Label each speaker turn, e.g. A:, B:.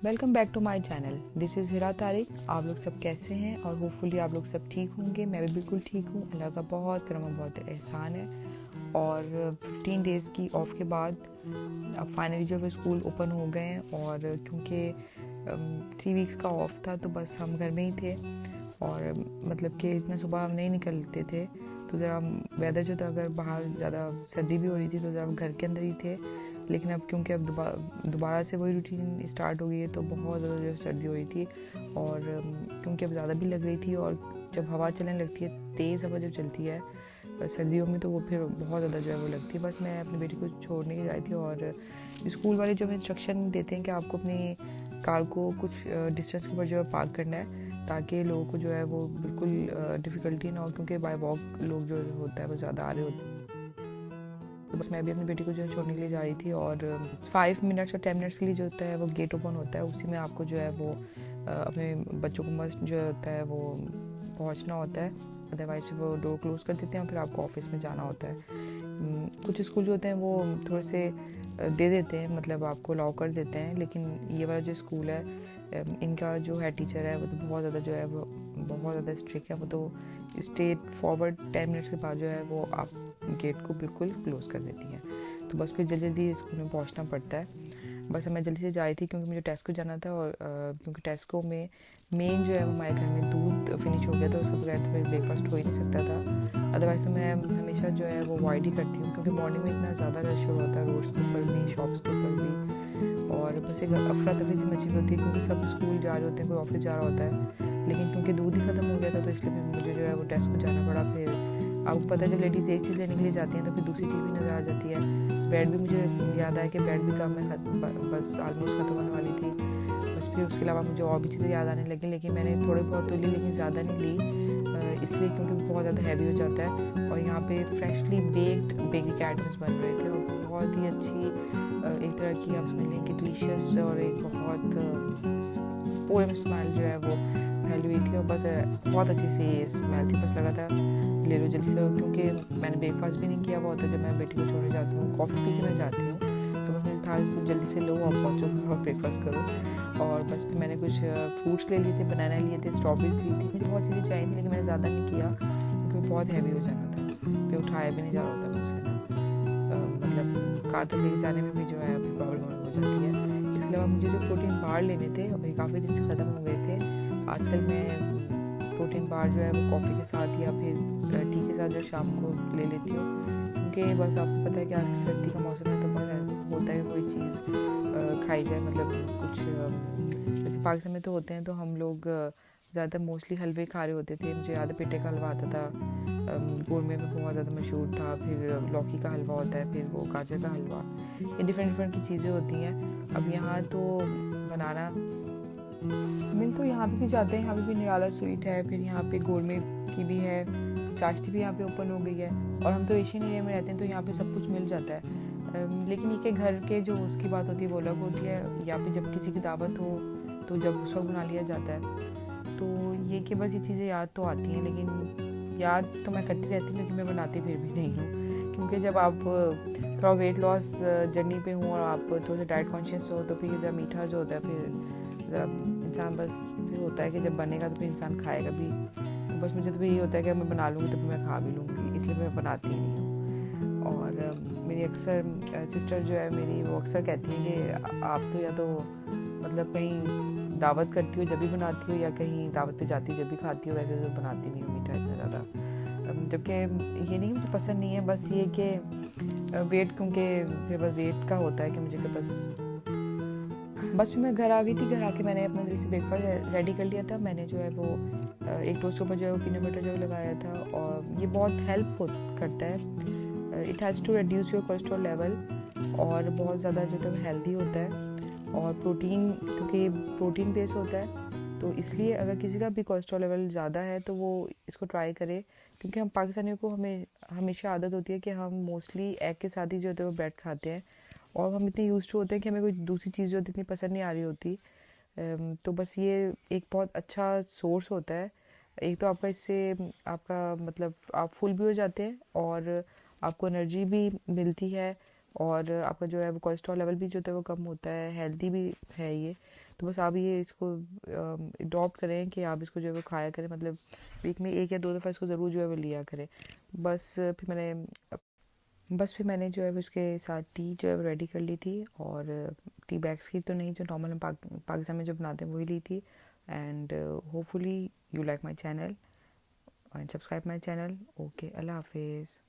A: Welcome back to my channel. This is Hira Tariq. आप लोग सब कैसे हैं? और होपफुली आप लोग सब ठीक होंगे। मैं भी बिल्कुल ठीक हूँ। अल्लाह का बहुत करम और बहुत एहसान है। और 15 डेज़ की ऑफ के बाद अब फाइनली जो है स्कूल ओपन हो गए हैं। और क्योंकि 3 वीक्स का ऑफ था तो बस हम घर में ही थे। और मतलब कि इतना सुबह हम नहीं निकलते थे तो ज़रा वेदर जो था, अगर बाहर ज़्यादा सर्दी भी हो रही थी तो ज़रा घर के अंदर ही थे। लेकिन अब क्योंकि अब दोबारा से वही रूटीन स्टार्ट हो गई है तो बहुत ज़्यादा जो है सर्दी हो रही थी। और क्योंकि अब ज़्यादा भी लग रही थी, और जब हवा चलने लगती है, तेज़ हवा जब चलती है सर्दियों में, तो वो फिर बहुत ज़्यादा जो है वो लगती है। बस मैं अपनी बेटी को छोड़ने की आई थी, और स्कूल वाले जो हमें इंस्ट्रक्शन देते हैं कि आपको अपनी कार को कुछ डिस्टेंस के ऊपर जो है पार्क करना है, ताकि लोगों को जो है वो बिल्कुल डिफ़िकल्टी ना हो, क्योंकि बाय वॉक लोग जो होता है वो ज़्यादा आ रहे होते हैं। तो बस मैं भी अपनी बेटी को जो है छोड़ने के लिए जा रही थी। और 5 मिनट्स और 10 मिनट्स के लिए जो होता है वो गेट ओपन होता है, उसी में आपको जो है वो अपने बच्चों को मस्ट जो होता है वो पहुंचना होता है। अदरवाइज वो डोर क्लोज कर देते हैं और फिर आपको ऑफिस में जाना होता है। कुछ स्कूल जो होते हैं वो थोड़े से दे देते हैं, मतलब आपको अलाउ कर देते हैं। लेकिन ये वाला जो स्कूल है, इनका जो हेड टीचर है वो तो बहुत ज़्यादा जो है वो बहुत ज़्यादा स्ट्रिक्ट है। वो तो स्ट्रेट फॉरवर्ड 10 मिनट्स के बाद जो है वो आप गेट को बिल्कुल क्लोज कर देती है। तो बस फिर जल्दी जल्दी स्कूल में पहुंचना पड़ता है। बस मैं जल्दी से जा रही थी क्योंकि मुझे टेस्को जाना था। और क्योंकि टेस्को में मेन जो है वो हमारे घर में दूध फिनिश हो गया था, उसके बगैर तो फिर ब्रेकफास्ट हो ही नहीं सकता था। अदरवाइज़ तो मैं हमेशा जो है वो अवॉइड ही करती हूँ, क्योंकि मॉर्निंग में इतना ज़्यादा रश हो होता है, रोड्स के ऊपर भी, शॉप्स के ऊपर भी। और बस एक अफरा तफरी सी मची होती है, क्योंकि सब स्कूल जा रहे होते हैं, कोई ऑफिस जा रहा होता है। लेकिन क्योंकि दूध ही ख़त्म हो गया था तो इसलिए मुझे जो है वो टेस्को जाना पड़ा। फिर आपको पता है जब लेडीज़ एक चीज़ लेने के लिए जाती हैं तो फिर दूसरी चीज़ भी नज़र आ जाती है। ब्रेड भी मुझे याद आया कि ब्रेड भी कम है, बस आलमोस्ट ख़त्म होने वाली थी। बस फिर उसके अलावा मुझे और भी चीज़ें याद आने लगी, लेकिन मैंने थोड़े बहुत तो ली, लेकिन ज़्यादा नहीं ली, इसलिए क्योंकि बहुत ज़्यादा हैवी हो जाता है। और यहाँ पे फ्रेशली बेक्ड बेकरी के आइटम्स बन रहे थे, और बहुत ही अच्छी एक तरह की आप समझ लें कि डिलीशियस, और एक बहुत पूरे में स्मेल जो है वो फैली हुई थी। और बस बहुत अच्छी सी स्मेल थी, बस लगा था ले लो जल्दी से, क्योंकि मैंने ब्रेकफास्ट भी नहीं किया हुआ होता। जब मैं बेटी को छोड़ने जाती हूँ, कॉफ़ी पी के मैं जाती हूँ, तो बस मुझे था जल्दी से लो और पहुँचो और ब्रेकफास्ट करो। और बस फिर मैंने कुछ फ्रूट्स ले लिए थे, बनाना लिए थे, स्ट्रॉबेरीज ली थी, मुझे बहुत चीज़ें चाहिए थी, लेकिन मैंने ज़्यादा नहीं किया क्योंकि बहुत हैवी हो जाना था, फिर उठाया भी नहीं जा रहा होता मुझसे ना। मतलब कार तक लेके जाने में भी जो है अभी प्रॉब्लम हो जाती है। इसके अलावा मुझे जो प्रोटीन बार लेने थे और काफ़ी दिन से ख़त्म हो गए थे। आजकल मैं प्रोटीन बार जो है वो कॉफ़ी के साथ या फिर टी के साथ जो शाम को ले लेती हूँ, क्योंकि बस आपको पता है कि आज सर्दी का मौसम है तो बस होता है कोई चीज़ खाई जाए। मतलब कुछ जैसे पाकिस्तान में तो होते हैं तो हम लोग ज़्यादा मोस्टली हलवे खा रहे होते थे। मुझे याद है पेठे का हलवा आता था, गोरमे में बहुत ज़्यादा मशहूर था। फिर लौकी का हलवा होता है, फिर वो गाजर का हलवा, ये डिफरेंट डिफरेंट की चीज़ें होती हैं। अब यहाँ तो बनाना मिल तो यहाँ पे भी जाते हैं, यहाँ पे भी निराला स्वीट है, फिर यहाँ पे गोरमे की भी है, चाशनी भी यहाँ पे ओपन हो गई है। और हम तो एशियन एरिया में रहते हैं तो यहाँ पे सब कुछ मिल जाता है। लेकिन ये कि घर के जो उसकी बात होती है वो अलग होती है, या फिर जब किसी की दावत हो तो जब उस वक्त बना लिया जाता है। तो ये कि बस ये चीज़ें याद तो आती हैं, लेकिन याद तो मैं करती रहती हूँ, लेकिन मैं बनाती फिर भी नहीं हूँ। क्योंकि जब आप थोड़ा वेट लॉस जर्नी पे हो और आप थोड़ा सा डाइट कॉन्शियस हो, तो फिर जब मीठा जो होता है फिर इंसान बस फिर होता है कि जब बनेगा तो फिर इंसान खाएगा भी। तो बस मुझे तो यही होता है कि मैं बना लूँगी तो फिर मैं खा भी लूँगी, इसलिए मैं बनाती ही नहीं हूँ। और मेरी अक्सर सिस्टर जो है मेरी, वो अक्सर कहती है कि आप तो या तो मतलब कहीं दावत करती हो जब भी बनाती हो, या कहीं दावत पे जाती हो जब भी खाती हो, वैसे तो बनाती नहीं हो मीठा इतना ज़्यादा। जबकि ये नहीं मुझे पसंद नहीं है, बस ये कि वेट, क्योंकि फिर बस वेट का होता है कि मुझे कि बस फिर मैं घर आ गई थी। घर आके मैंने अपना जल्दी से ब्रेकफास्ट रेडी कर लिया था। मैंने जो है वो एक टोस्ट के ऊपर जो है वो पीनट बटर जो लगाया था, और ये बहुत हेल्प करता है। It has to reduce your cholesterol level, और बहुत ज़्यादा जो है हेल्दी होता है। और प्रोटीन, क्योंकि प्रोटीन बेस होता है, तो इसलिए अगर किसी का भी कोलेस्ट्रॉल लेवल ज़्यादा है तो वो इसको ट्राई करे। क्योंकि हम पाकिस्तानियों को हमेशा आदत होती है कि हम मोस्टली एग के साथ ही जो होता है वो ब्रेड खाते हैं, और हम इतने यूज्ड टू होते हैं कि हमें कोई दूसरी चीज़ जो इतनी पसंद नहीं आ रही होती। तो बस ये एक बहुत अच्छा सोर्स होता है। एक तो आपका इससे आपका मतलब आप फुल भी हो जाते हैं, और आपको एनर्जी भी मिलती है, और आपका जो है वो कोलेस्ट्रॉल लेवल भी जो है वो कम होता है, हेल्दी भी है ये। तो बस आप ये इसको अडॉप्ट करें कि आप इसको जो है वो खाया करें, मतलब वीक में 1 या 2 दफ़ा इसको ज़रूर जो है वो लिया करें। बस फिर मैंने जो है वो उसके साथ टी जो है वो रेडी कर ली थी, और टी बैग्स की तो नहीं, जो नॉर्मल हम पाकिस्तान में जो बनाते हैं वही ली थी। And hopefully you like my channel and subscribe my channel. Okay, अल्लाह हाफिज़।